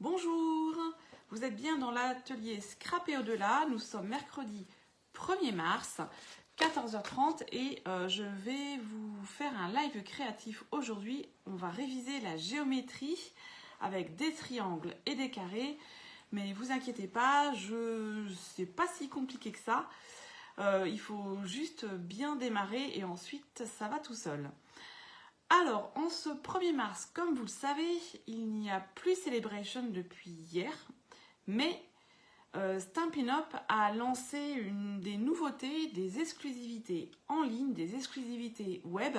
Bonjour, vous êtes bien dans l'atelier Scrap et au-delà. Nous sommes mercredi 1er mars, 14h30 et je vais vous faire un live créatif aujourd'hui. On va réviser la géométrie avec des triangles et des carrés. Mais vous inquiétez pas, c'est pas si compliqué que ça. Il faut juste bien démarrer et ensuite ça va tout seul. Alors, en ce 1er mars, comme vous le savez, il n'y a plus Celebration depuis hier, mais Stampin' Up a lancé des nouveautés, des exclusivités en ligne, des exclusivités web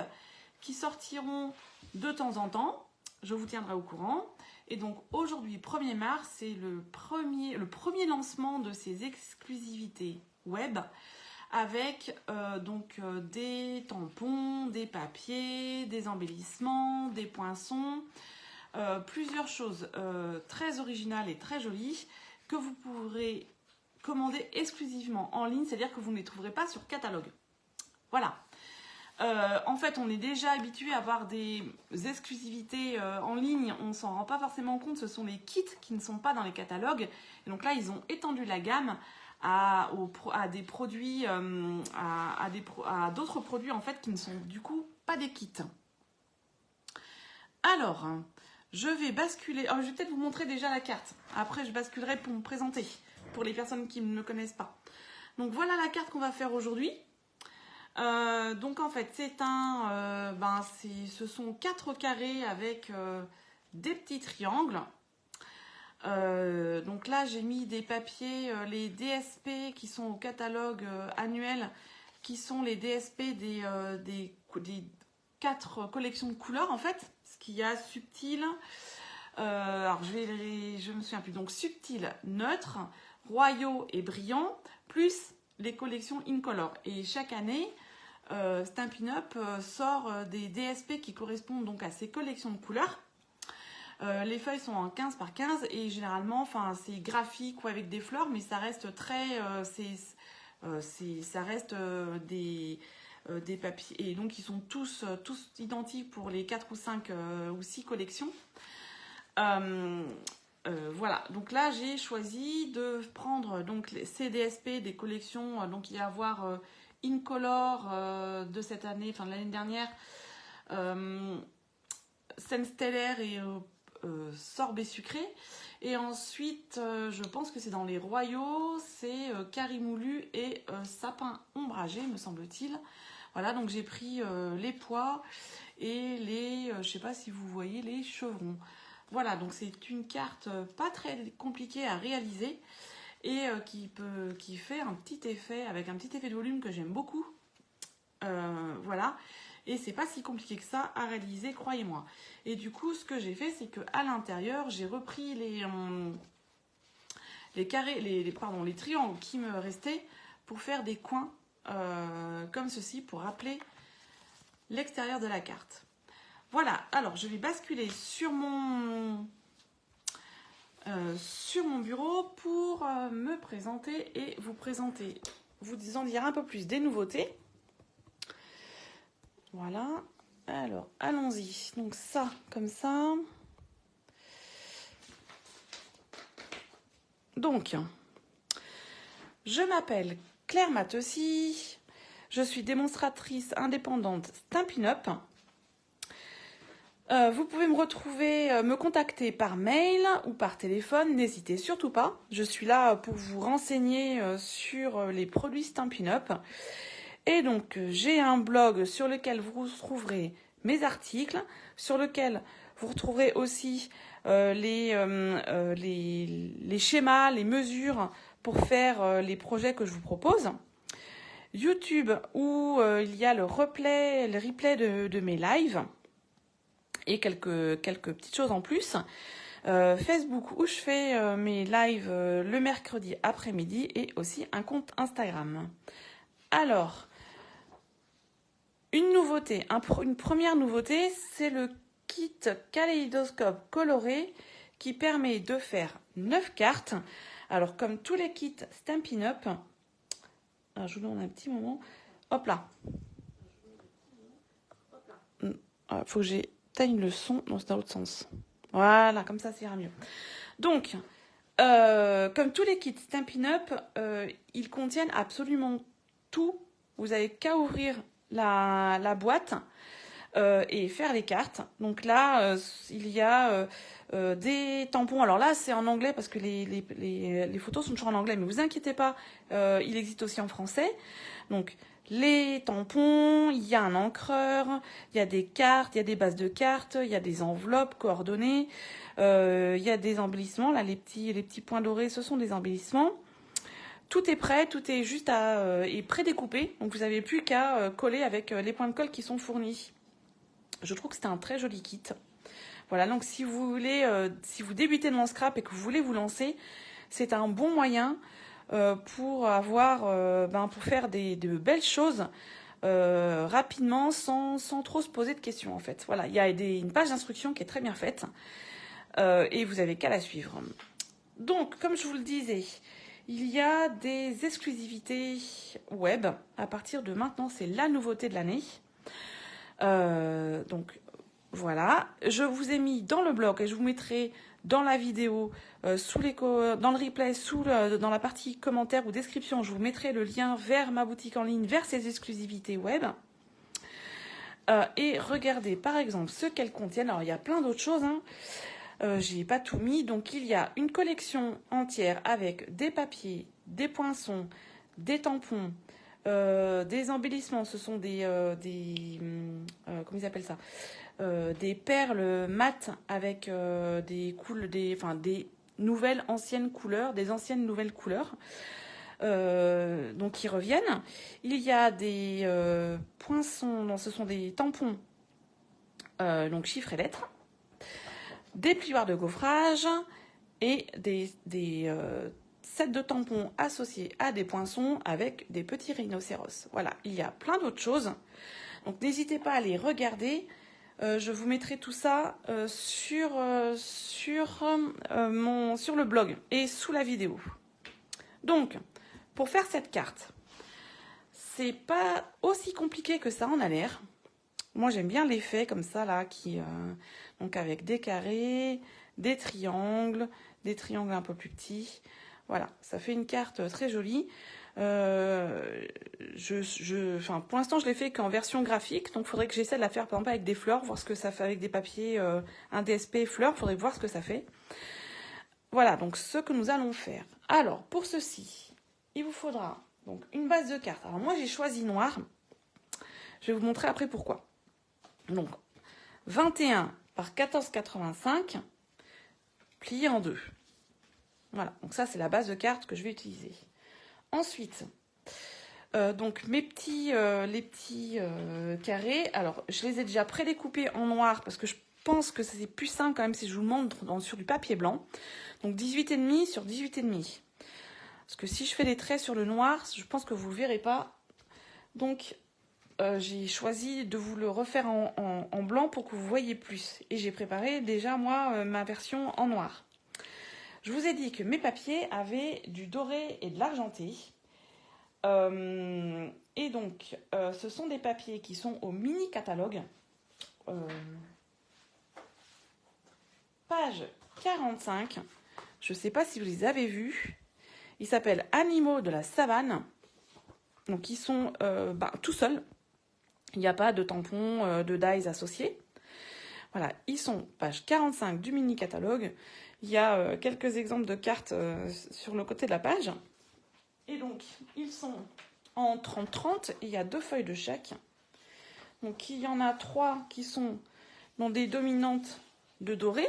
qui sortiront de temps en temps. Je vous tiendrai au courant. Et donc aujourd'hui, 1er mars, c'est le premier lancement de ces exclusivités web avec des tampons, des papiers, des embellissements, des poinçons, plusieurs choses très originales et très jolies que vous pourrez commander exclusivement en ligne, c'est-à-dire que vous ne les trouverez pas sur catalogue. Voilà. En fait, on est déjà habitué à avoir des exclusivités en ligne, on ne s'en rend pas forcément compte, ce sont les kits qui ne sont pas dans les catalogues. Et donc là, ils ont étendu la gamme à des produits, à d'autres produits en fait qui ne sont du coup pas des kits. Alors, je vais basculer. Je vais peut-être vous montrer déjà la carte. Après, je basculerai pour me présenter pour les personnes qui ne me connaissent pas. Donc voilà la carte qu'on va faire aujourd'hui. Donc en fait, ce sont 4 carrés avec des petits triangles. Donc là, j'ai mis des papiers, les DSP qui sont au catalogue annuel, qui sont les DSP des 4 collections de couleurs en fait. Ce qu'il y a subtil, alors je me souviens plus, donc subtil, neutre, royaux et brillants, plus les collections Incolor. Et chaque année, Stampin' Up sort des DSP qui correspondent donc à ces collections de couleurs. Les feuilles sont en 15 par 15 et généralement, c'est graphique ou avec des fleurs, mais ça reste ça reste des papiers. Et donc, ils sont tous identiques pour les 4 ou 5 ou 6 collections. Voilà, donc là, j'ai choisi de prendre donc, les CDSP des collections. Donc, il y a à voir Incolor de cette année, enfin de l'année dernière, Scène stellaire et sorbet sucré. Et ensuite, je pense que c'est dans les royaux, c'est carimoulu et sapin ombragé, me semble-t-il. Voilà, donc j'ai pris les pois et les, je sais pas si vous voyez, les chevrons. Voilà, donc c'est une carte pas très compliquée à réaliser et qui fait un petit effet, avec un petit effet de volume que j'aime beaucoup. Voilà. Et c'est pas si compliqué que ça à réaliser, croyez-moi. Et du coup, ce que j'ai fait, c'est qu'à l'intérieur, j'ai repris les carrés, les triangles qui me restaient pour faire des coins comme ceci, pour rappeler l'extérieur de la carte. Voilà, alors je vais basculer sur mon bureau pour me présenter et vous en dire un peu plus des nouveautés. Voilà, alors allons-y. Donc ça, comme ça. Donc, je m'appelle Claire Matossi, je suis démonstratrice indépendante Stampin' Up. Vous pouvez me contacter par mail ou par téléphone, n'hésitez surtout pas. Je suis là pour vous renseigner sur les produits Stampin' Up. Et donc, j'ai un blog sur lequel vous retrouverez mes articles, sur lequel vous retrouverez aussi les schémas, les mesures pour faire les projets que je vous propose. YouTube, où il y a le replay de mes lives et quelques petites choses en plus. Facebook, où je fais mes lives le mercredi après-midi et aussi un compte Instagram. Alors, une première nouveauté, c'est le kit kaléidoscope coloré qui permet de faire 9 cartes. Alors, comme tous les kits Stampin' Up, alors, je vous donne un petit moment. Hop là. Faut que j'éteigne le son. Non, c'est dans l'autre sens. Voilà, comme ça, ça ira mieux. Donc, comme tous les kits Stampin' Up, ils contiennent absolument tout. Vous n'avez qu'à ouvrir la boîte et faire les cartes. Donc là, il y a des tampons. Alors là, c'est en anglais parce que les photos sont toujours en anglais. Mais vous inquiétez pas, il existe aussi en français. Donc, les tampons, il y a un encreur, il y a des cartes, il y a des bases de cartes, il y a des enveloppes coordonnées, il y a des embellissements. Là, les petits points dorés, ce sont des embellissements. Tout est prêt, tout est juste est prédécoupé. Donc, vous n'avez plus qu'à coller avec les points de colle qui sont fournis. Je trouve que c'est un très joli kit. Voilà, donc si vous voulez, si vous débutez dans le scrap et que vous voulez vous lancer, c'est un bon moyen pour pour faire de belles choses rapidement sans trop se poser de questions en fait. Voilà, il y a une page d'instruction qui est très bien faite et vous avez qu'à la suivre. Donc, comme je vous le disais, il y a des exclusivités web. À partir de maintenant, c'est la nouveauté de l'année. Donc voilà, je vous ai mis dans le blog et je vous mettrai dans la vidéo, dans le replay, dans la partie commentaires ou description, je vous mettrai le lien vers ma boutique en ligne, vers ces exclusivités web. Et regardez par exemple ce qu'elles contiennent. Alors il y a plein d'autres choses, hein. J'ai pas tout mis. Donc il y a une collection entière avec des papiers, des poinçons, des tampons, des embellissements. Ce sont comment ils appellent ça, des perles mates avec des nouvelles anciennes couleurs, des anciennes nouvelles couleurs. Donc qui reviennent. Il y a des poinçons, non, ce sont des tampons, donc chiffres et lettres, des plioirs de gaufrage et des sets de tampons associés à des poinçons avec des petits rhinocéros. Voilà, il y a plein d'autres choses. Donc n'hésitez pas à les regarder. Je vous mettrai tout ça sur le blog et sous la vidéo. Donc, pour faire cette carte, c'est pas aussi compliqué que ça en a l'air. Moi, j'aime bien l'effet comme ça, là, donc avec des carrés, des triangles un peu plus petits. Voilà, ça fait une carte très jolie. Pour l'instant, je l'ai fait qu'en version graphique, donc il faudrait que j'essaie de la faire par exemple avec des fleurs, voir ce que ça fait avec des papiers, un DSP fleurs, il faudrait voir ce que ça fait. Voilà, donc ce que nous allons faire. Alors, pour ceci, il vous faudra donc une base de cartes. Alors moi, j'ai choisi noir. Je vais vous montrer après pourquoi. Donc, 21 par 14,85, plié en deux. Voilà, donc ça, c'est la base de cartes que je vais utiliser. Ensuite, donc les petits carrés, alors je les ai déjà prédécoupés en noir parce que je pense que c'est plus simple quand même si je vous le montre sur du papier blanc. Donc 18,5 sur 18,5. Parce que si je fais des traits sur le noir, je pense que vous ne le verrez pas. Donc j'ai choisi de vous le refaire en blanc pour que vous voyez plus. Et j'ai préparé déjà moi ma version en noir. Je vous ai dit que mes papiers avaient du doré et de l'argenté. Et donc, ce sont des papiers qui sont au mini catalogue. Page 45. Je ne sais pas si vous les avez vus. Ils s'appellent Animaux de la savane. Donc, ils sont tout seuls. Il n'y a pas de tampons, de dies associés. Voilà, ils sont page 45 du mini catalogue. Il y a quelques exemples de cartes sur le côté de la page. Et donc, ils sont en 30-30 et il y a 2 feuilles de chaque. Donc, il y en a 3 qui sont dans des dominantes de doré.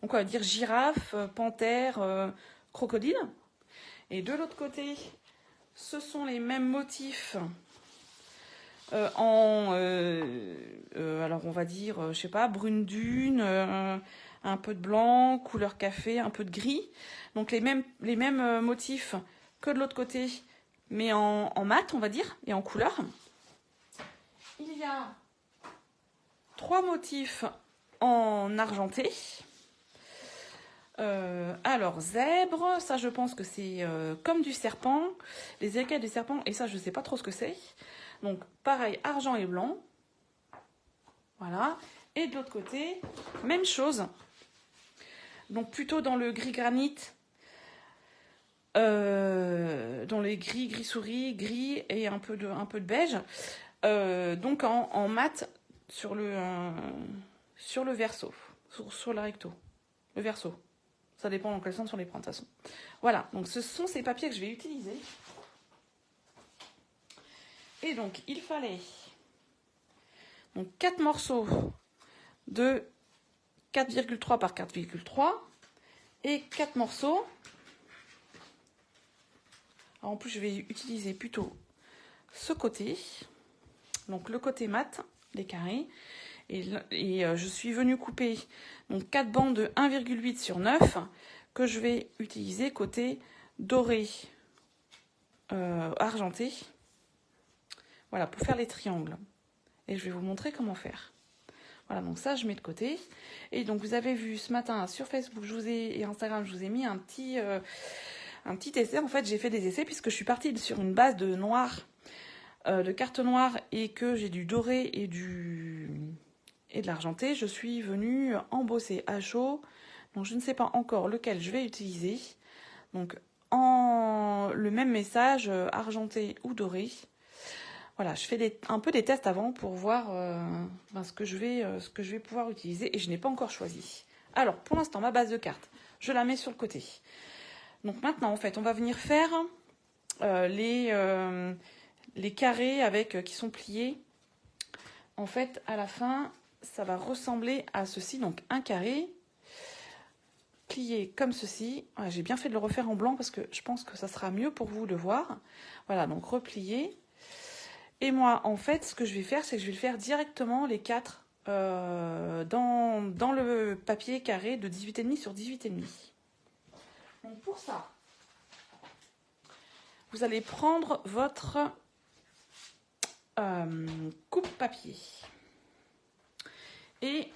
Donc, on va dire girafe, panthère, crocodile. Et de l'autre côté, ce sont les mêmes motifs alors, on va dire, je sais pas, brune dune, un peu de blanc, couleur café, un peu de gris. Donc, les mêmes motifs que de l'autre côté, mais en mat, on va dire, et en couleur. Il y a 3 motifs en argenté. Alors, zèbre, ça je pense que c'est comme du serpent, les écailles du serpent, et ça je ne sais pas trop ce que c'est. Donc, pareil, argent et blanc. Voilà. Et de l'autre côté, même chose. Donc plutôt dans le gris granit, dans les gris souris, gris et un peu de beige. Donc en mat sur le verso, sur le recto, le verso. Ça dépend dans quel sens on les prend de toute façon. Voilà, donc ce sont ces papiers que je vais utiliser. Et donc il fallait donc 4 morceaux de 4,3 par 4,3 et 4 morceaux. Alors en plus, je vais utiliser plutôt ce côté, donc le côté mat, les carrés. Et je suis venue couper donc 4 bandes de 1,8 sur 9 que je vais utiliser côté doré argenté. Voilà, pour faire les triangles. Et je vais vous montrer comment faire. Voilà, donc ça, je mets de côté. Et donc, vous avez vu ce matin sur Facebook et Instagram, je vous ai mis un petit essai. En fait, j'ai fait des essais puisque je suis partie sur une base de noir, de carte noire, et que j'ai du doré et de l'argenté. Je suis venue embosser à chaud. Donc, je ne sais pas encore lequel je vais utiliser. Donc, le même message, argenté ou doré. Voilà, je fais un peu des tests avant pour voir ce que je vais pouvoir utiliser et je n'ai pas encore choisi. Alors, pour l'instant, ma base de cartes, je la mets sur le côté. Donc maintenant, en fait, on va venir faire les carrés qui sont pliés. En fait, à la fin, ça va ressembler à ceci. Donc, un carré plié comme ceci. Voilà, j'ai bien fait de le refaire en blanc parce que je pense que ça sera mieux pour vous de voir. Voilà, donc replié. Et moi, en fait, ce que je vais faire, c'est que je vais le faire directement les 4 dans le papier carré de 18,5 sur 18,5. Donc pour ça, vous allez prendre votre coupe-papier. Et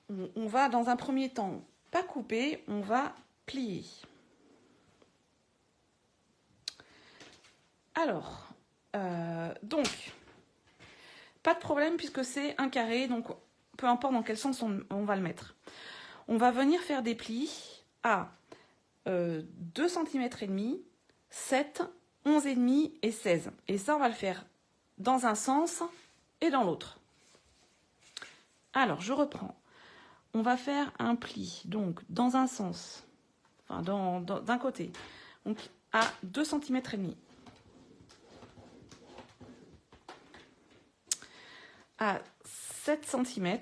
on va, dans un premier temps, pas couper, on va plier. Alors... donc, pas de problème puisque c'est un carré, donc peu importe dans quel sens on va le mettre. On va venir faire des plis à 2 cm et demi, 7, 11,5 et 16. Et ça, on va le faire dans un sens et dans l'autre. Alors, je reprends. On va faire un pli, donc dans un sens, enfin d'un côté, donc à 2 cm et demi. À 7 cm.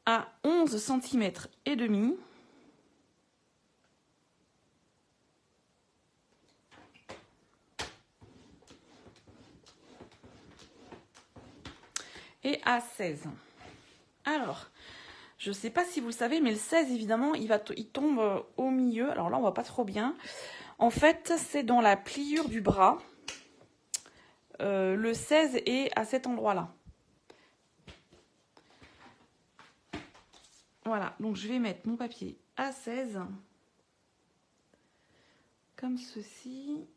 À 11 cm et demi. Et à 16. Alors, je ne sais pas si vous le savez, mais le 16, évidemment, il tombe au milieu. Alors là, on ne voit pas trop bien. En fait, c'est dans la pliure du bras. Le 16 est à cet endroit-là. Voilà, donc je vais mettre mon papier à 16. Comme ceci.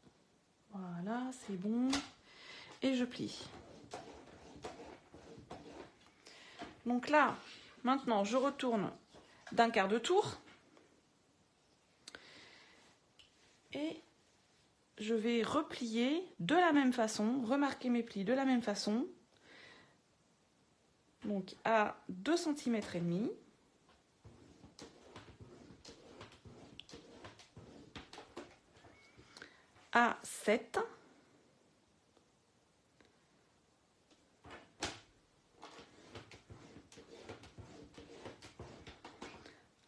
Voilà, c'est bon. Et je plie. Donc là, maintenant, je retourne d'un quart de tour. Et je vais replier de la même façon, remarquer mes plis de la même façon. Donc à 2 cm et demi. À 7.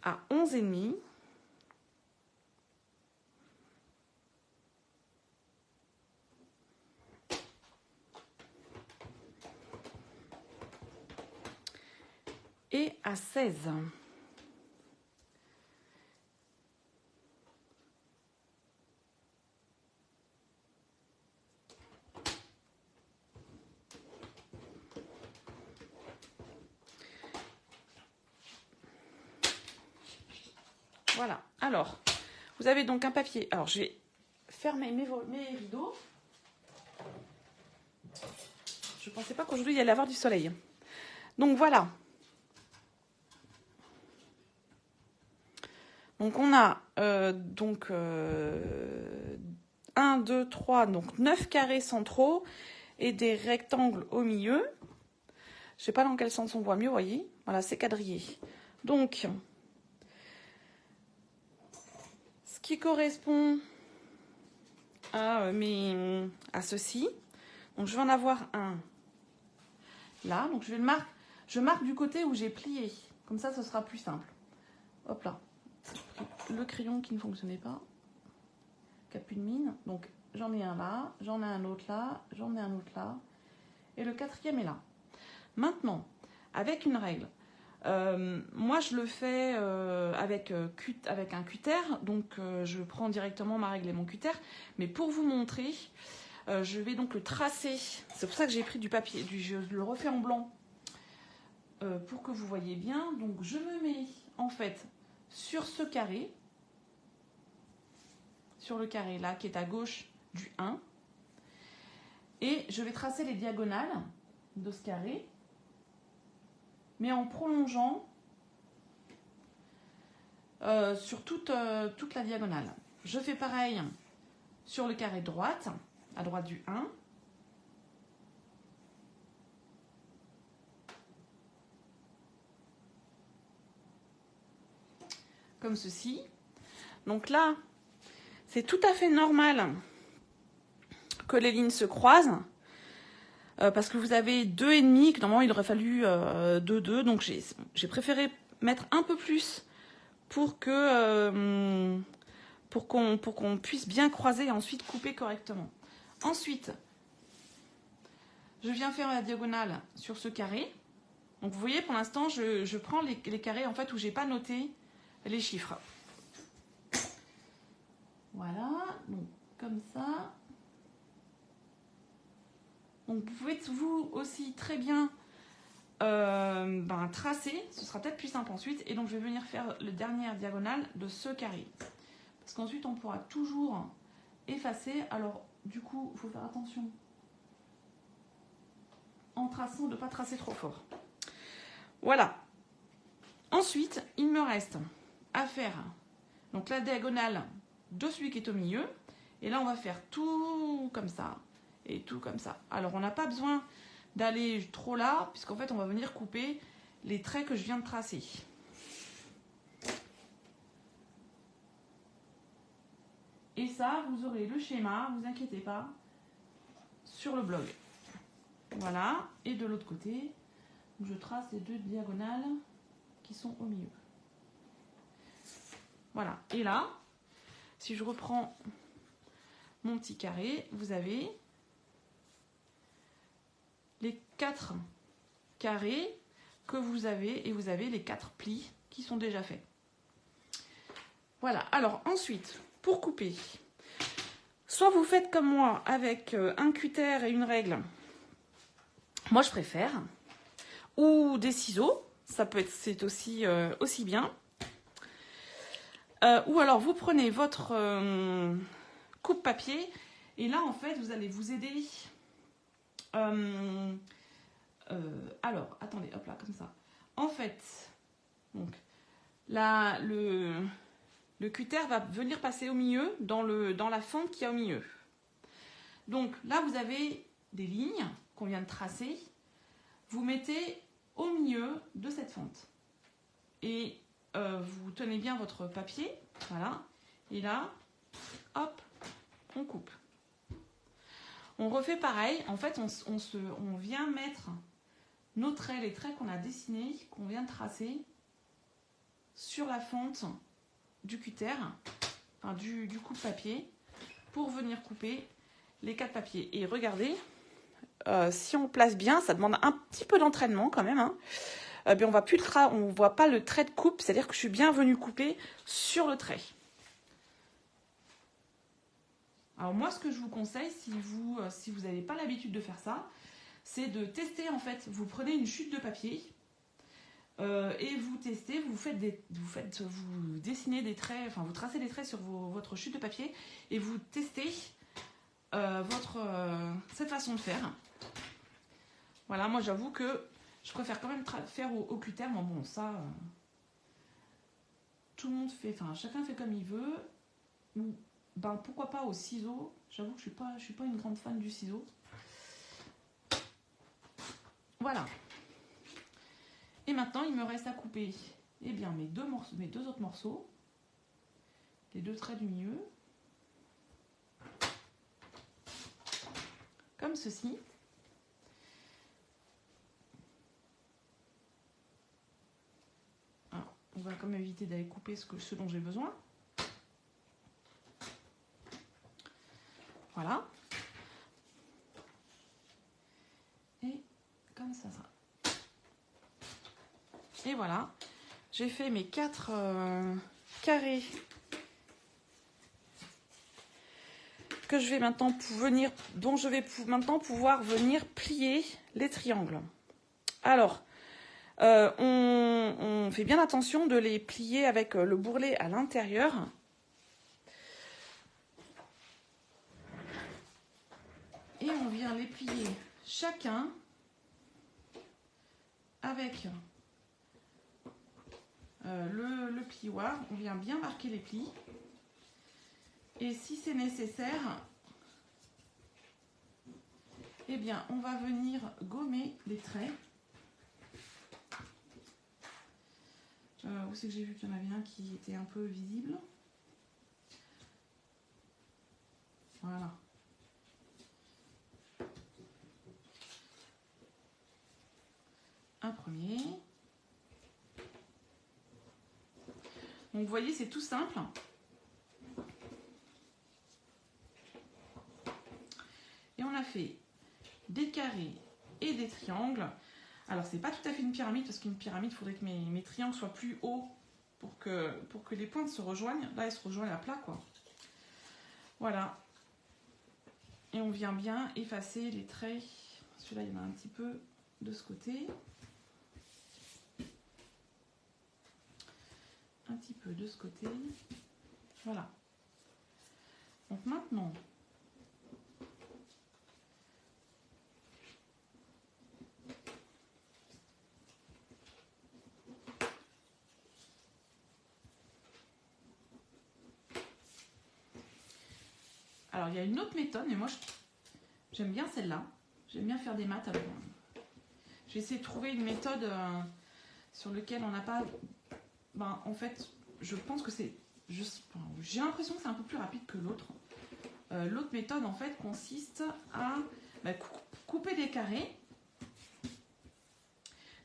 À 11,5. Et à 16. Voilà. Alors, vous avez donc un papier. Alors, je vais fermer mes rideaux. Je ne pensais pas qu'aujourd'hui il y allait avoir du soleil. Donc voilà. Donc on a 1, 2, 3, donc 9 carrés centraux et des rectangles au milieu. Je ne sais pas dans quel sens on voit mieux, vous voyez. Voilà, c'est quadrillé. Donc, ce qui correspond à ceci. Donc je vais en avoir un là. Donc je marque du côté où j'ai plié. Comme ça, ce sera plus simple. Hop là. Le crayon qui ne fonctionnait pas. Qui n'a plus de mine. Donc j'en ai un là, j'en ai un autre là, j'en ai un autre là. Et le quatrième est là. Maintenant, avec une règle. Moi, je le fais avec un cutter. Donc je prends directement ma règle et mon cutter. Mais pour vous montrer, je vais donc le tracer. C'est pour ça que j'ai pris du papier. Je le refais en blanc pour que vous voyez bien. Donc je me mets en fait sur ce carré. Sur le carré là qui est à gauche du 1. Et je vais tracer les diagonales de ce carré. Mais en prolongeant sur toute la diagonale. Je fais pareil sur le carré droite, à droite du 1. Comme ceci. Donc là, c'est tout à fait normal que les lignes se croisent. Parce que vous avez 2,5, que normalement il aurait fallu 2, donc j'ai préféré mettre un peu plus pour qu'on puisse bien croiser et ensuite couper correctement. Ensuite, je viens faire la diagonale sur ce carré. Donc vous voyez, pour l'instant, je prends les carrés en fait où j'ai pas noté les chiffres. Voilà, donc comme ça. Donc vous pouvez vous aussi très bien tracer, ce sera peut-être plus simple ensuite. Et donc je vais venir faire le dernier diagonale de ce carré. Parce qu'ensuite on pourra toujours effacer. Alors du coup, il faut faire attention en traçant de ne pas tracer trop fort. Voilà. Ensuite, il me reste à faire donc la diagonale de celui qui est au milieu. Et là, on va faire tout comme ça. Et tout comme ça. Alors, on n'a pas besoin d'aller trop là, puisqu'en fait, on va venir couper les traits que je viens de tracer. Et ça, vous aurez le schéma, ne vous inquiétez pas, sur le blog. Voilà. Et de l'autre côté, je trace les 2 diagonales qui sont au milieu. Voilà. Et là, si je reprends mon petit carré, vous avez les 4 carrés que vous avez et vous avez les 4 plis qui sont déjà faits. Voilà. Alors ensuite, pour couper, soit vous faites comme moi avec un cutter et une règle. Moi, je préfère. Ou des ciseaux. Ça peut être, c'est aussi bien. Ou alors, vous prenez votre coupe-papier. Et là, en fait, vous allez vous aider. Alors, attendez, hop là, comme ça. En fait, donc, là, le cutter va venir passer au milieu, dans la fente qu'il y a au milieu. Donc, là, vous avez des lignes qu'on vient de tracer. Vous mettez au milieu de cette fente. Et vous tenez bien votre papier, voilà. Et là, hop, on coupe. On refait pareil. En fait, on vient mettre nos traits, les traits qu'on a dessinés, qu'on vient de tracer, sur la fente du cutter, enfin du coupe-papier, pour venir couper les 4 papiers. Et regardez, si on place bien, ça demande un petit peu d'entraînement quand même. Hein. On ne voit pas le trait de coupe, c'est-à-dire que je suis bien venue couper sur le trait. Alors moi, ce que je vous conseille, si vous n'avez pas l'habitude de faire ça, c'est de tester en fait. Vous prenez une chute de papier, et vous testez, vous dessinez des traits, enfin vous tracez des traits sur votre chute de papier et vous testez cette façon de faire. Voilà, moi j'avoue que je préfère quand même faire au cutter, mais bon ça, tout le monde fait, enfin chacun fait comme il veut, ou ben pourquoi pas au ciseau. J'avoue que je suis pas une grande fan du ciseau. Voilà. Et maintenant, il me reste à couper eh bien, mes deux autres morceaux, les deux traits du milieu, comme ceci. Alors, on va quand même éviter d'aller couper ce dont j'ai besoin. Voilà. Et comme ça. Et voilà, j'ai fait mes 4 carrés que je vais maintenant dont je vais maintenant pouvoir venir plier les triangles. Alors, on fait bien attention de les plier avec le bourrelet à l'intérieur. Et on vient les plier chacun avec le plioir. On vient bien marquer les plis. Et si c'est nécessaire, eh bien, on va venir gommer les traits. Où c'est que j'ai vu qu'il y en avait un qui était un peu visible. Voilà. Un premier. Donc, vous voyez, c'est tout simple. Et on a fait des carrés et des triangles. Alors, c'est pas tout à fait une pyramide, parce qu'une pyramide, il faudrait que mes triangles soient plus hauts pour que les pointes se rejoignent. Là, elles se rejoignent à plat, quoi. Voilà. Et on vient bien effacer les traits. Celui-là, il y en a un petit peu de ce côté. Un petit peu de ce côté. Voilà. Donc maintenant, alors il y a une autre méthode, mais moi j'aime bien celle-là. J'aime bien faire des maths. Alors, je vais essayer de trouver une méthode sur laquelle on n'a pas... Ben, en fait, je pense que c'est... J'ai l'impression que c'est un peu plus rapide que l'autre. L'autre méthode, en fait, consiste à couper des carrés,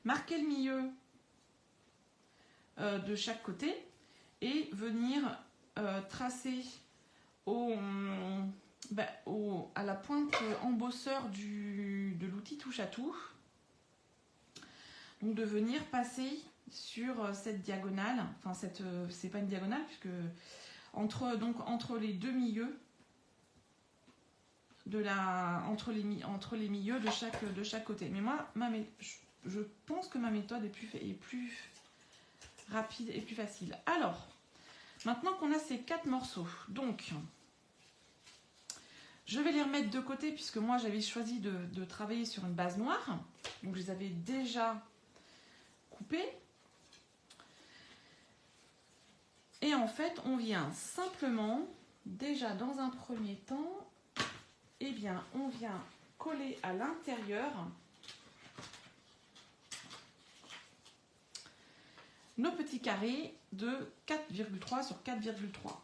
marquer le milieu de chaque côté et venir tracer à la pointe embosseur de l'outil touche à tout. Donc de venir passer sur cette diagonale, enfin c'est pas une diagonale puisque entre les deux milieux entre les milieux de chaque côté. Mais moi je pense que ma méthode est plus rapide et plus facile. Alors maintenant qu'on a ces 4 morceaux, donc je vais les remettre de côté puisque moi j'avais choisi de travailler sur une base noire, donc je les avais déjà coupés. Et en fait, on vient simplement, déjà dans un premier temps, eh bien, on vient coller à l'intérieur nos petits carrés de 4,3 sur 4,3.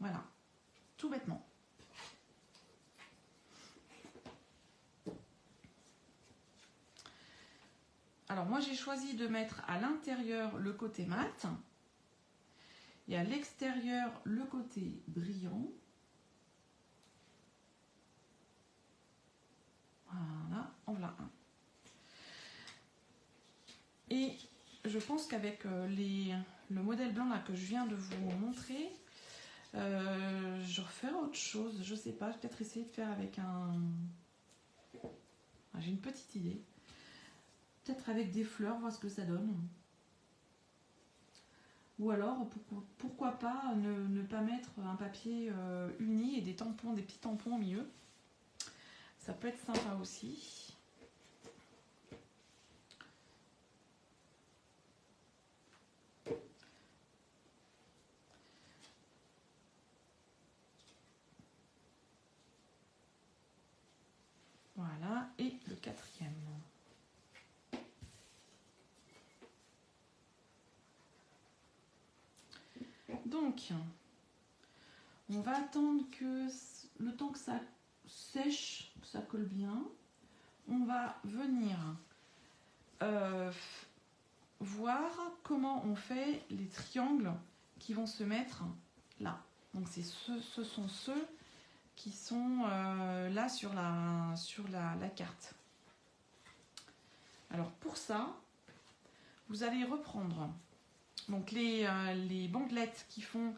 Voilà, tout bêtement. Alors moi j'ai choisi de mettre à l'intérieur le côté mat et à l'extérieur le côté brillant. Voilà, en voilà un. Et je pense qu'avec le modèle blanc là que je viens de vous montrer, je referai autre chose, je sais pas, peut-être essayer de faire avec un... J'ai une petite idée. peut-être avec des fleurs, voir ce que ça donne. Ou alors, pourquoi pas ne pas mettre un papier uni et des tampons, des petits tampons au milieu. Ça peut être sympa aussi. Voilà, et le quatrième. Donc, on va attendre que le temps que ça sèche, que ça colle bien. On va venir voir comment on fait les triangles qui vont se mettre là. Donc, ce sont ceux qui sont là sur la carte. Alors, pour ça, vous allez reprendre donc les bandelettes qui font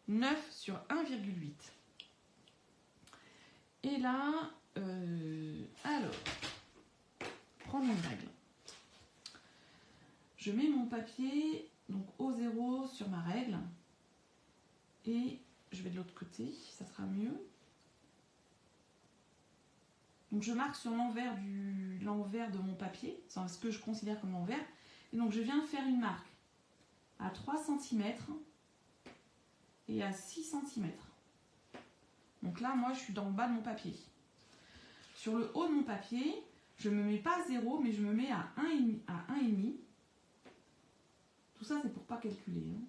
9 sur 1,8. Et là, alors, prendre une règle. Je mets mon papier donc au 0 sur ma règle et je vais de l'autre côté, ça sera mieux. Donc je marque sur l'envers de mon papier, c'est ce que je considère comme l'envers. Et donc je viens faire une marque à 3 cm et à 6 cm. Donc là, moi, je suis dans le bas de mon papier. Sur le haut de mon papier, je ne me mets pas à 0, mais je me mets à 1,5. Tout ça, c'est pour ne pas calculer. Hein.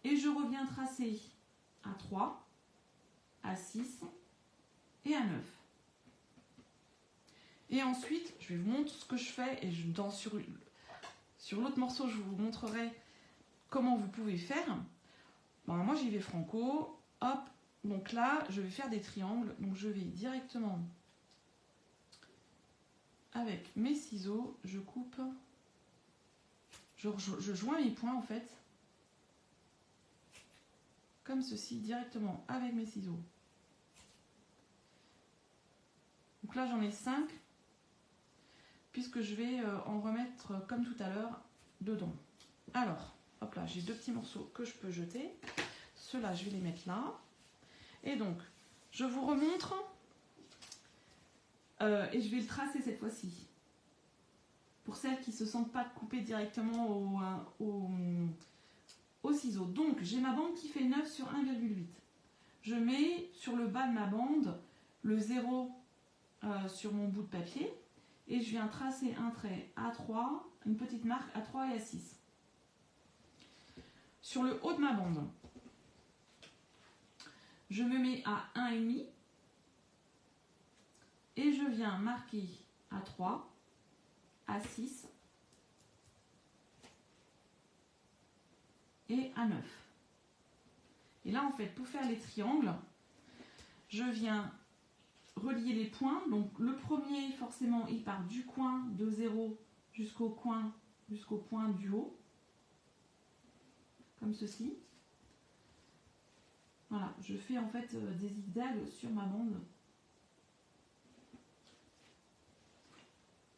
Et je reviens tracer à 3, à 6 et à 9. Et ensuite, je vais vous montrer ce que je fais. Et sur l'autre morceau, je vous montrerai comment vous pouvez faire. Bon, moi, j'y vais franco. Hop. Donc là, je vais faire des triangles. Donc je vais directement, avec mes ciseaux, je coupe. Je joins mes points, en fait. Comme ceci, directement avec mes ciseaux. Donc là, j'en ai 5. Puisque je vais en remettre, comme tout à l'heure, dedans. Alors, hop là, j'ai 2 petits morceaux que je peux jeter. Ceux-là, je vais les mettre là. Et donc, je vous remontre. Et je vais le tracer cette fois-ci. Pour celles qui ne se sentent pas coupées directement au ciseau. Donc, j'ai ma bande qui fait 9 sur 1,8. Je mets sur le bas de ma bande le 0 sur mon bout de papier. Et je viens tracer un trait à 3, une petite marque à 3 et à 6. Sur le haut de ma bande, je me mets à 1,5 et je viens marquer à 3, à 6 et à 9. Et là, en fait, pour faire les triangles, je viens relier les points. Donc, le premier, forcément, il part du coin de 0 jusqu'au point du haut. Comme ceci. Voilà, je fais en fait des zigzags sur ma bande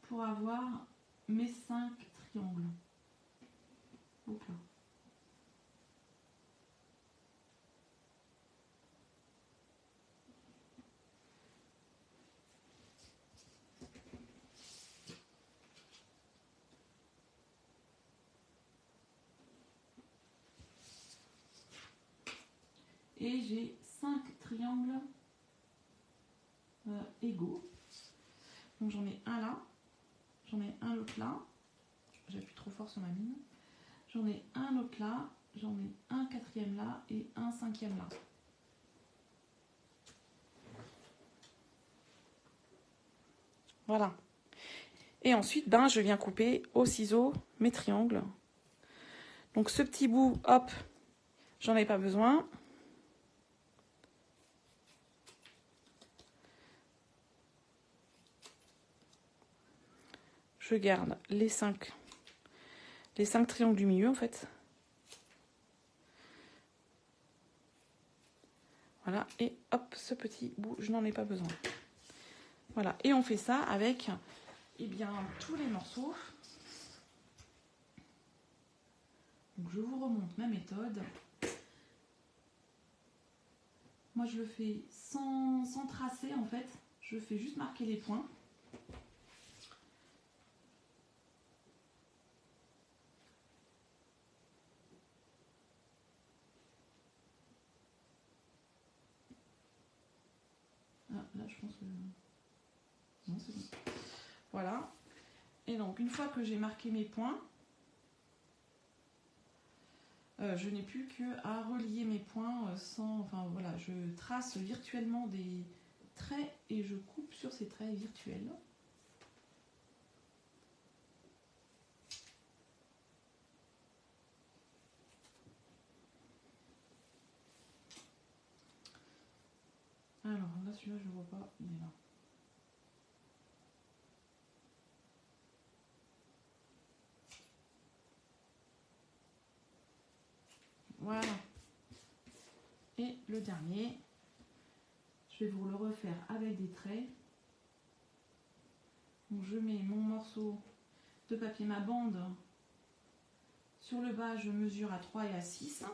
pour avoir mes 5 triangles. Donc là. Et j'ai 5 triangles égaux. Donc j'en ai un là, j'en ai un l'autre là. J'appuie trop fort sur ma mine. J'en ai un autre là, j'en ai un quatrième là et un cinquième là. Voilà. Et ensuite, je viens couper au ciseau mes triangles. Donc ce petit bout, hop, j'en ai pas besoin. Je garde les 5 triangles du milieu en fait. Voilà, et hop, ce petit bout, je n'en ai pas besoin. Voilà, et on fait ça avec tous les morceaux. Donc je vous remonte ma méthode. Moi je le fais sans tracer en fait, je fais juste marquer les points. Ah, là je pense que... Non, c'est bon. Voilà. Et donc une fois que j'ai marqué mes points, je n'ai plus qu'à relier mes points sans... Enfin voilà, je trace virtuellement des traits et je coupe sur ces traits virtuels. Alors là, celui-là, je ne le vois pas, il est là. Voilà. Et le dernier, je vais vous le refaire avec des traits. Donc je mets mon morceau de papier, ma bande. Sur le bas, je mesure à 3 et à 6.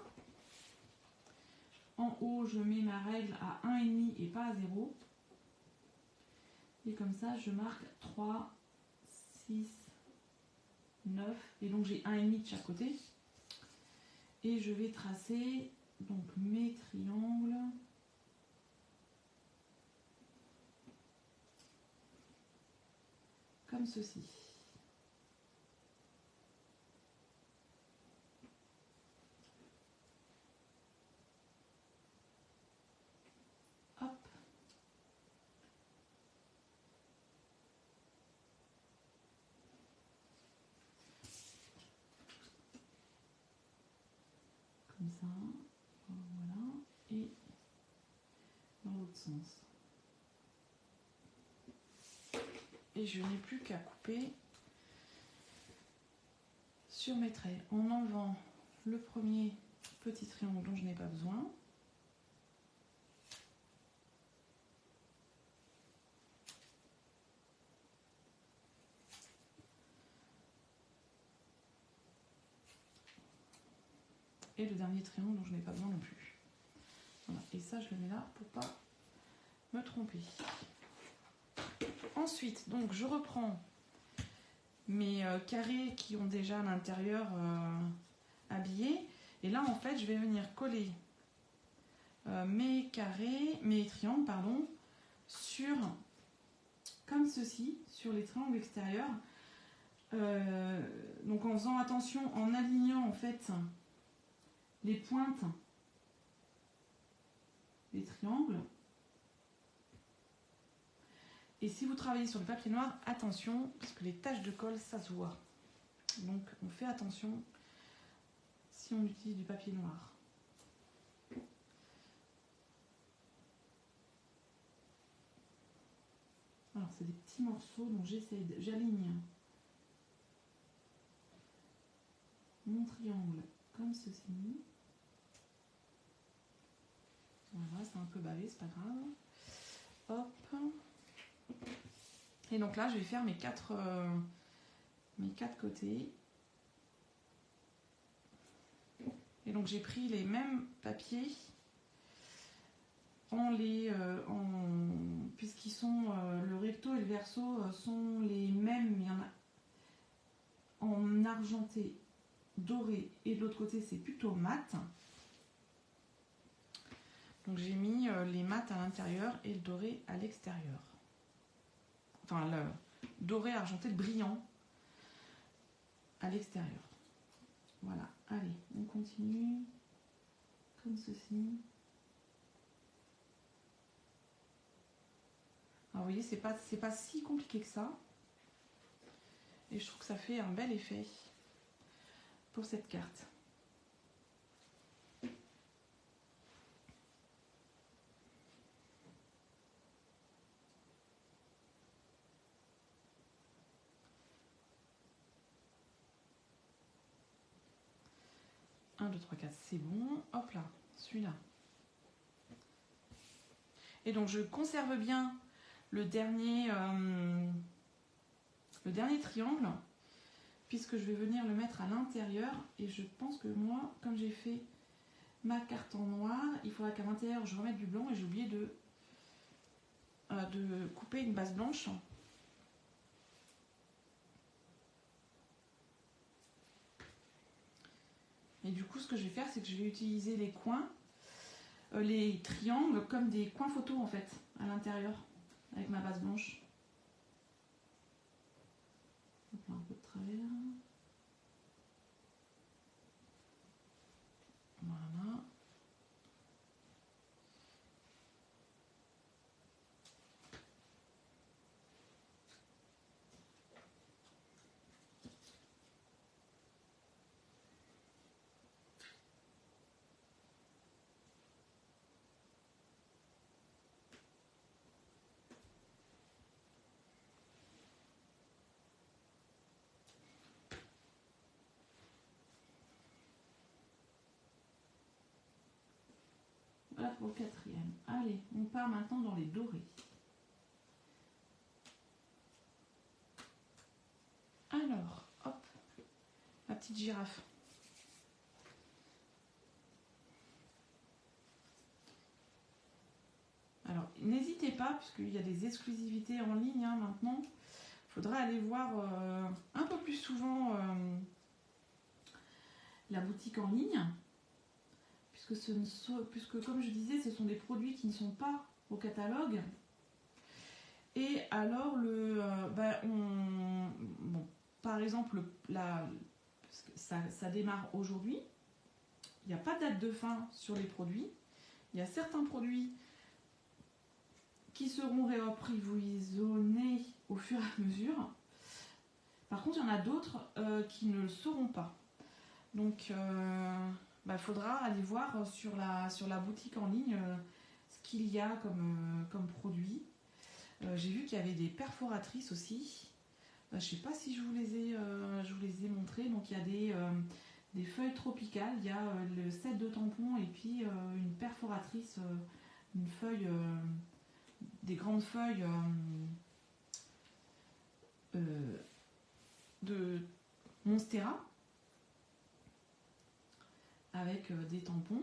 En haut, je mets ma règle à 1,5 et pas à 0. Et comme ça, je marque 3, 6, 9. Et donc j'ai 1,5 de chaque côté. Et je vais tracer donc mes triangles. Comme ceci. Hop. Comme ça. Voilà. Et dans l'autre sens. Et je n'ai plus qu'à couper sur mes traits en enlevant le premier petit triangle dont je n'ai pas besoin. Et le dernier triangle dont je n'ai pas besoin non plus. Voilà. Et ça, je le mets là pour pas me tromper. Ensuite, donc je reprends mes carrés qui ont déjà l'intérieur habillé. Et là, en fait, je vais venir coller mes carrés, mes triangles, pardon, sur, comme ceci, sur les triangles extérieurs. Donc en faisant attention, en alignant en fait les pointes des triangles. Et si vous travaillez sur le papier noir, attention, parce que les taches de colle, ça se voit. Donc on fait attention si on utilise du papier noir. Alors c'est des petits morceaux, donc j'aligne mon triangle comme ceci. Voilà, c'est un peu bavé, c'est pas grave. Hop. Et donc là, je vais faire mes quatre côtés. Et donc j'ai pris les mêmes papiers puisqu'ils sont le recto et le verso sont les mêmes, mais il y en a en argenté, doré, et de l'autre côté c'est plutôt mat. Donc j'ai mis les mats à l'intérieur et le doré à l'extérieur. Enfin le doré argenté, le brillant à l'extérieur. Voilà, allez, on continue comme ceci. Alors vous voyez, c'est pas si compliqué que ça. Et je trouve que ça fait un bel effet pour cette carte. Un, 2, 3, 4, c'est bon. Hop là, celui-là. Et donc je conserve bien le dernier triangle. puisque je vais venir le mettre à l'intérieur. Et je pense que moi, comme j'ai fait ma carte en noir, il faudra qu'à l'intérieur je remette du blanc, et j'ai oublié de couper une base blanche. Et du coup, ce que je vais faire, c'est que je vais utiliser les coins, les triangles, comme des coins photos en fait, à l'intérieur, avec ma base blanche. Un peu de travers. Voilà. Voilà pour le quatrième. Allez, on part maintenant dans les dorés. Alors, hop, la petite girafe. Alors, n'hésitez pas, puisqu'il y a des exclusivités en ligne maintenant. Il faudra aller voir un peu plus souvent la boutique en ligne. Puisque, comme je disais, ce sont des produits qui ne sont pas au catalogue. Et alors, par exemple, ça démarre aujourd'hui. Il n'y a pas de date de fin sur les produits. Il y a certains produits qui seront réapprovisionnés au fur et à mesure. Par contre, il y en a d'autres qui ne le seront pas. Donc, il faudra aller voir sur la boutique en ligne ce qu'il y a comme produit. J'ai vu qu'il y avait des perforatrices aussi. Je ne sais pas si je vous les ai montrées. Donc, il y a des feuilles tropicales. Il y a le set de tampons et puis une perforatrice, une feuille, des grandes feuilles de Monstera avec des tampons.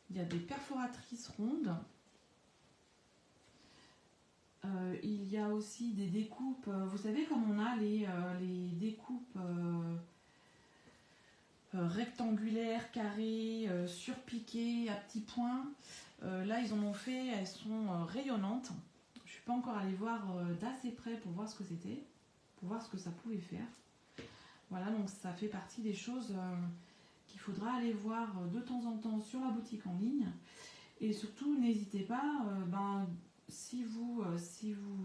Il y a des perforatrices rondes. Il y a aussi des découpes. Vous savez, comme on a les découpes rectangulaires, carrées, surpiquées, à petits points. Là, ils en ont fait. Elles sont rayonnantes. Je ne suis pas encore allée voir d'assez près pour voir ce que c'était, pour voir ce que ça pouvait faire. Voilà, donc ça fait partie des choses qu'il faudra aller voir de temps en temps sur la boutique en ligne. Et surtout, n'hésitez pas, si vous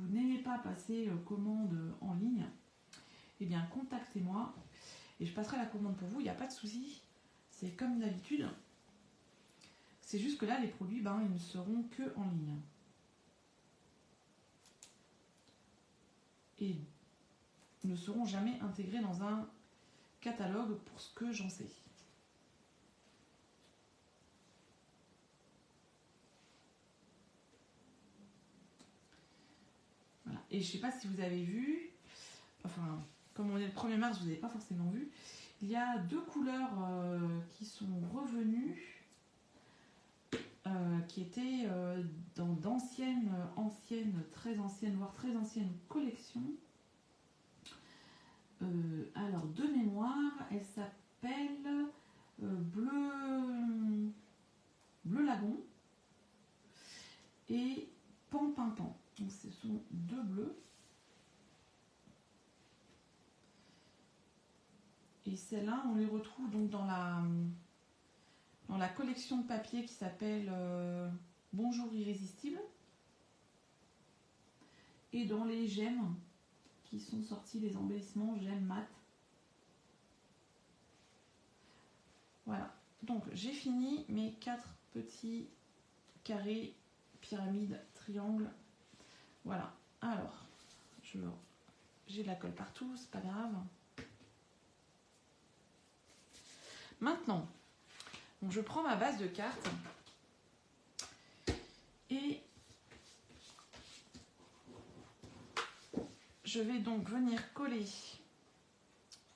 n'aimez pas passer commande en ligne, eh bien contactez-moi et je passerai la commande pour vous, il n'y a pas de souci. C'est comme d'habitude. C'est juste que là, les produits, ils ne seront que en ligne. Et ne seront jamais intégrés dans un catalogue pour ce que j'en sais. Voilà. Et je ne sais pas si vous avez vu, enfin, comme on est le 1er mars, vous n'avez pas forcément vu, il y a deux couleurs qui sont revenues, qui étaient dans d'anciennes, très anciennes, voire très anciennes collections. Alors, de mémoire, elle s'appelle Bleu Lagon et Pan Pan Pan. Donc, ce sont deux bleus. Et celles-là, on les retrouve donc dans la collection de papier qui s'appelle Bonjour Irrésistible. Et dans les gemmes qui sont sortis, les embellissements gemmes mat. Voilà. Donc j'ai fini mes 4 petits carrés, pyramides, triangles. Voilà. Alors, j'ai de la colle partout, c'est pas grave. Maintenant, donc je prends ma base de cartes et je vais donc venir coller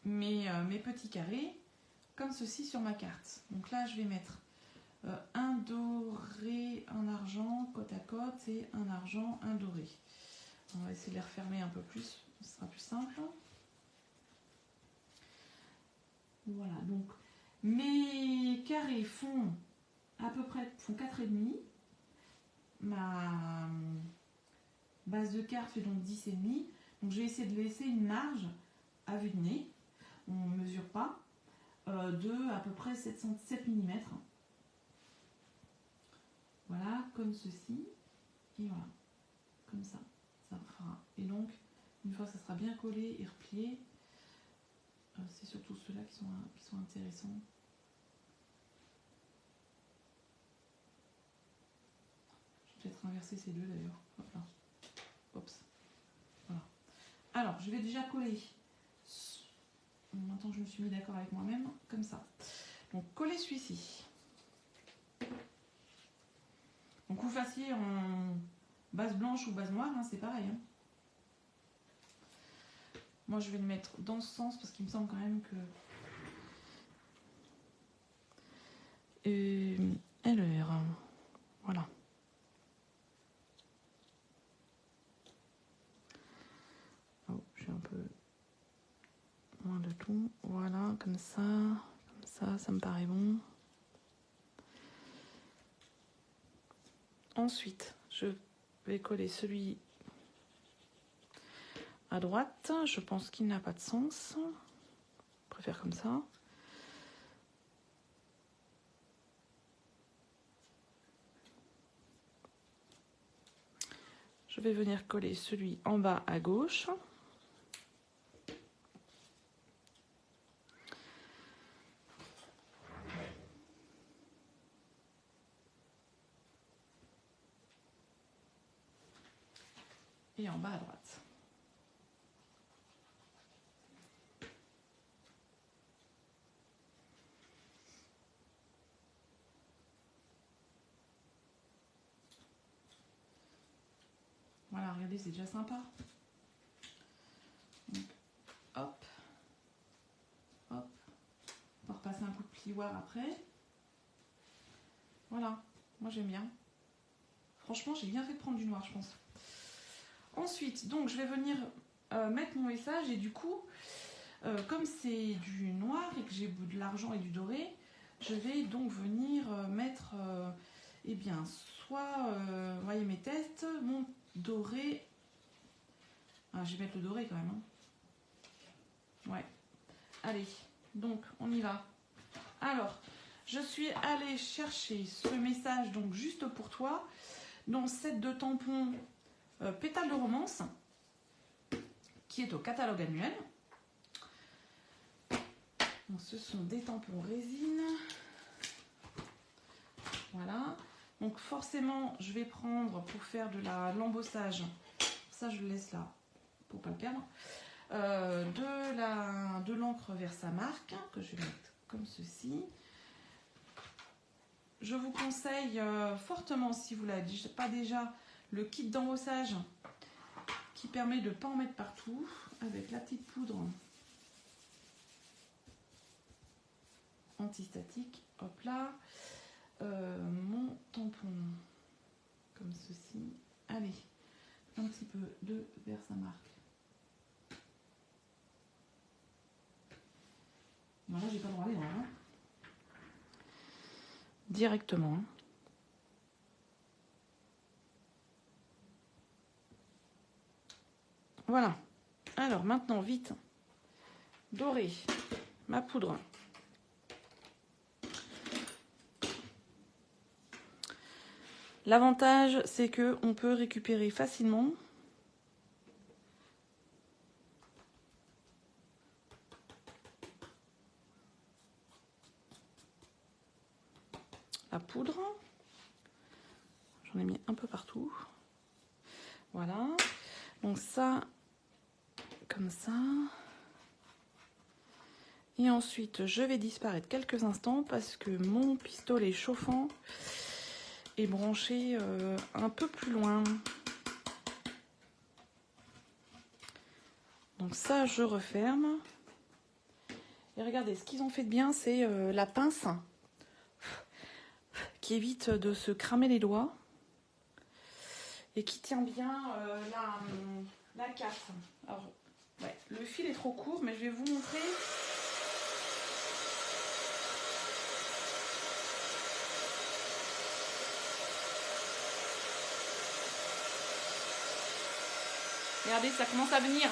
mes petits carrés comme ceci sur ma carte. Donc là, je vais mettre un doré, un argent côte à côte et un argent, un doré. On va essayer de les refermer un peu plus, ce sera plus simple. Voilà, donc mes carrés font à peu près 4,5. Ma base de carte fait donc 10,5. Donc je vais essayer de laisser une marge à vue de nez, on ne mesure pas, de à peu près 7 mm. Voilà, comme ceci. Et voilà, comme ça fera. Et donc, une fois que ça sera bien collé et replié, c'est surtout ceux-là qui sont intéressants. Je vais peut-être inverser ces deux d'ailleurs. Hop là. Oups. Voilà. Alors, je vais déjà coller. Maintenant, je me suis mis d'accord avec moi-même, comme ça. Donc, coller celui-ci. Donc, vous fassiez en base blanche ou base noire, hein, c'est pareil. Hein. Moi, je vais le mettre dans ce sens parce qu'il me semble quand même que... alors, voilà. Oh, j'ai un peu moins de tout. Voilà, comme ça, ça me paraît bon. Ensuite, je vais coller celui à droite. Je pense qu'il n'a pas de sens. Je préfère comme ça. Je vais venir coller celui en bas à gauche. Et en bas à droite. Voilà, regardez, c'est déjà sympa. Donc, hop, hop. On va repasser un coup de plioir après. Voilà, moi j'aime bien. Franchement, j'ai bien fait de prendre du noir, je pense. Ensuite, donc je vais venir mettre mon message et du coup, comme c'est du noir et que j'ai de l'argent et du doré, je vais donc venir mettre, eh bien, soit, vous voyez mes tests, mon doré. Ah, je vais mettre le doré quand même. Hein. Ouais. Allez, donc on y va. Alors, je suis allée chercher ce message donc juste pour toi, dans set de tampons pétales de romance, qui est au catalogue annuel. Donc, ce sont des tampons résine. Voilà. Donc forcément, je vais prendre pour faire de l'embossage, ça je le laisse là pour pas le perdre, de l'encre Versamark que je vais mettre comme ceci. Je vous conseille fortement, si vous l'avez pas déjà, le kit d'embossage qui permet de ne pas en mettre partout, avec la petite poudre antistatique. Hop là. Mon tampon comme ceci. Allez, un petit peu de Versamark. Voilà, j'ai pas le droit d'aller hein. Directement. Voilà. Alors maintenant, vite, dorer ma poudre. L'avantage, c'est que on peut récupérer facilement la poudre. J'en ai mis un peu partout. Voilà. Donc ça, comme ça. Et ensuite, je vais disparaître quelques instants parce que mon pistolet chauffant est branché un peu plus loin. Donc ça, je referme. Et regardez, ce qu'ils ont fait de bien, c'est la pince qui évite de se cramer les doigts et qui tient bien la carte. Alors, ouais, le fil est trop court, mais je vais vous montrer. Regardez, ça commence à venir.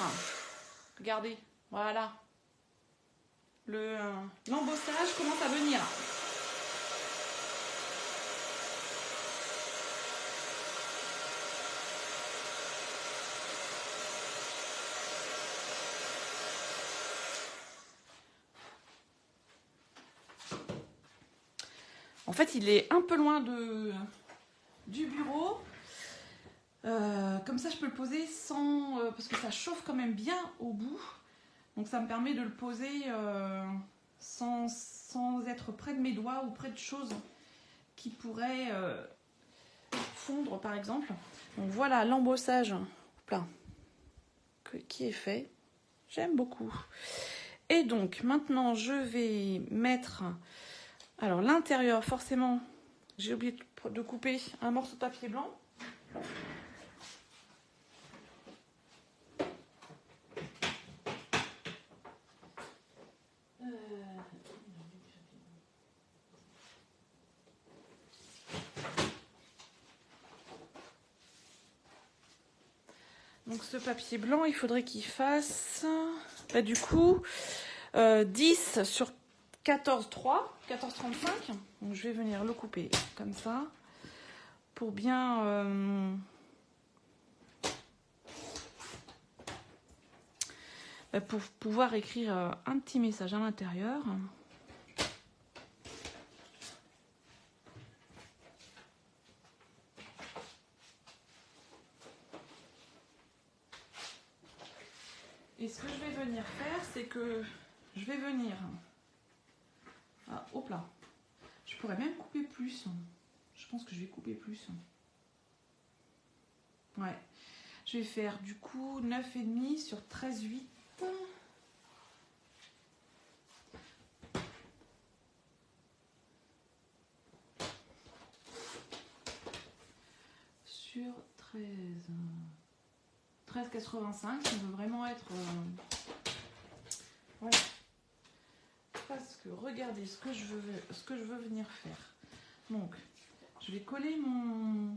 Regardez, voilà. L'embossage commence à venir. En fait, il est un peu loin du bureau. Comme ça, je peux le poser sans... parce que ça chauffe quand même bien au bout. Donc, ça me permet de le poser sans être près de mes doigts ou près de choses qui pourraient fondre, par exemple. Donc, voilà l'embossage qui est fait. J'aime beaucoup. Et donc, maintenant, je vais mettre... Alors, l'intérieur, forcément, j'ai oublié de couper un morceau de papier blanc. Donc ce papier blanc, il faudrait qu'il fasse, du coup, 10 sur 14,3, 14,35. Donc je vais venir le couper comme ça, pour bien... pour pouvoir écrire un petit message à l'intérieur. Et ce que je vais venir faire, c'est que je vais venir... Ah, hop là. Je pourrais même couper plus. Je pense que je vais couper plus. Ouais. Je vais faire du coup 9,5 sur 13,8. Sur 13,85. On veut vraiment être... Voilà. Parce que regardez ce que je veux venir faire. Donc, je vais coller mon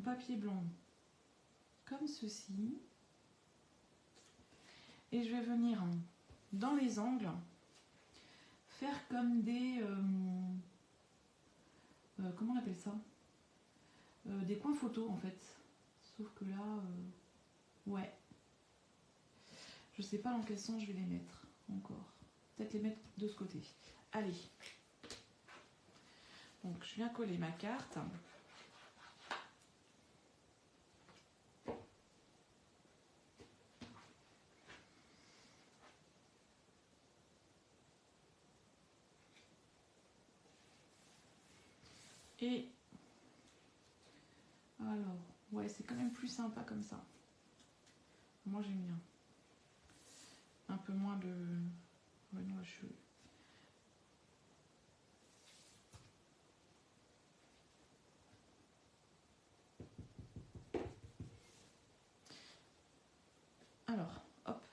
papier blanc comme ceci. Et je vais venir dans les angles faire comme des... comment on appelle ça, des coins photos en fait. Sauf que là, ouais. Je sais pas dans quel sens je vais les mettre encore. Peut-être les mettre de ce côté. Allez. Donc je viens coller ma carte. Et alors, ouais, c'est quand même plus sympa comme ça. Moi j'aime bien. Un peu moins de... Ouais, non, je... Alors, hop.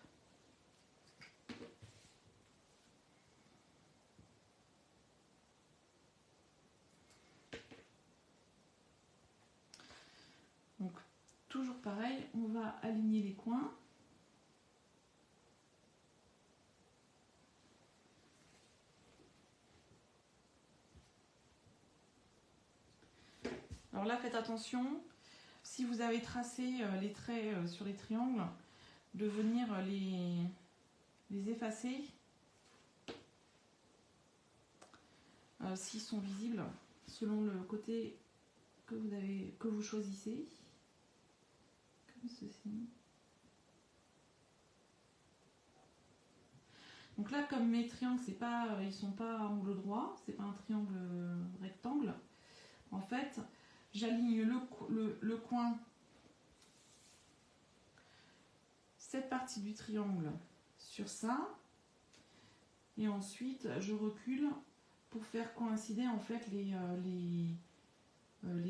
Donc, toujours pareil, on va aligner les coins. Alors là, faites attention, si vous avez tracé les traits sur les triangles, de venir les effacer s'ils sont visibles selon le côté que vous choisissez, comme ceci. Donc là, comme mes triangles, ils sont pas angle droit, c'est pas un triangle rectangle. En fait, j'aligne le coin, cette partie du triangle sur ça, Et ensuite, je recule pour faire coïncider en fait le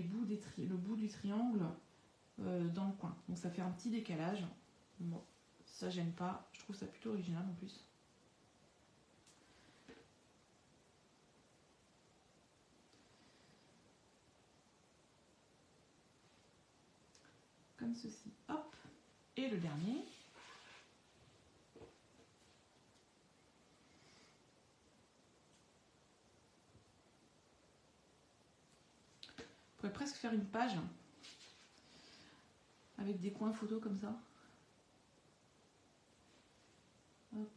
bout du triangle dans le coin. Donc ça fait un petit décalage. Bon, ça gêne pas. Je trouve ça plutôt original en plus. Comme ceci. Hop. Et le dernier. On pourrait presque faire une page avec des coins photos comme ça. Hop.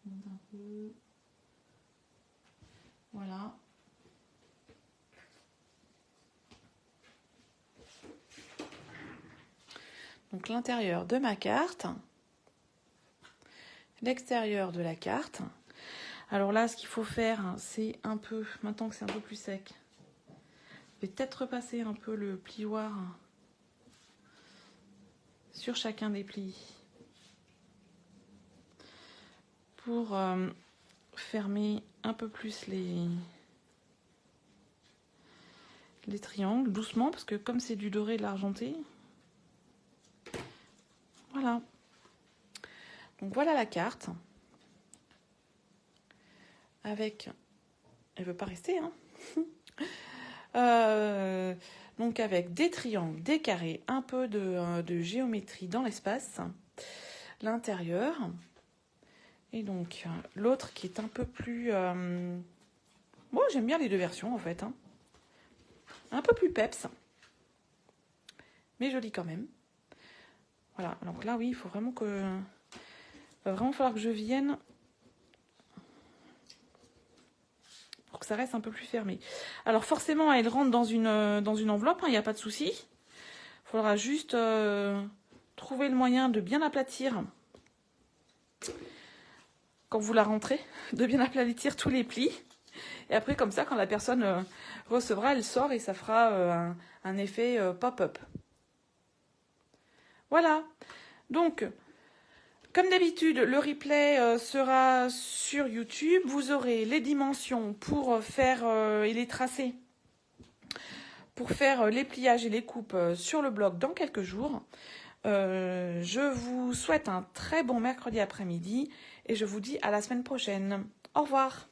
On monte un peu. Voilà. Donc l'intérieur de ma carte, l'extérieur de la carte. Alors là, ce qu'il faut faire, c'est un peu, maintenant que c'est un peu plus sec, je vais peut-être repasser un peu le plioir sur chacun des plis pour fermer un peu plus les triangles, doucement, parce que comme c'est du doré et de l'argenté, voilà. Donc voilà la carte. Avec... Elle veut pas rester, hein. Donc avec des triangles, des carrés, un peu de géométrie dans l'espace, l'intérieur, et donc l'autre qui est un peu plus... Bon, j'aime bien les deux versions en fait, hein. Un peu plus peps, mais joli quand même. Voilà, donc là oui, il faut vraiment que... Il va vraiment falloir que je vienne pour que ça reste un peu plus fermé. Alors forcément, elle rentre dans une enveloppe, il n'y a pas de souci. Il faudra juste trouver le moyen de bien aplatir, quand vous la rentrez, de bien aplatir tous les plis. Et après, comme ça, quand la personne recevra, elle sort et ça fera un effet pop-up. Voilà. Donc, comme d'habitude, le replay sera sur YouTube. Vous aurez les dimensions pour faire et les tracés pour faire les pliages et les coupes sur le blog dans quelques jours. Je vous souhaite un très bon mercredi après-midi et je vous dis à la semaine prochaine. Au revoir.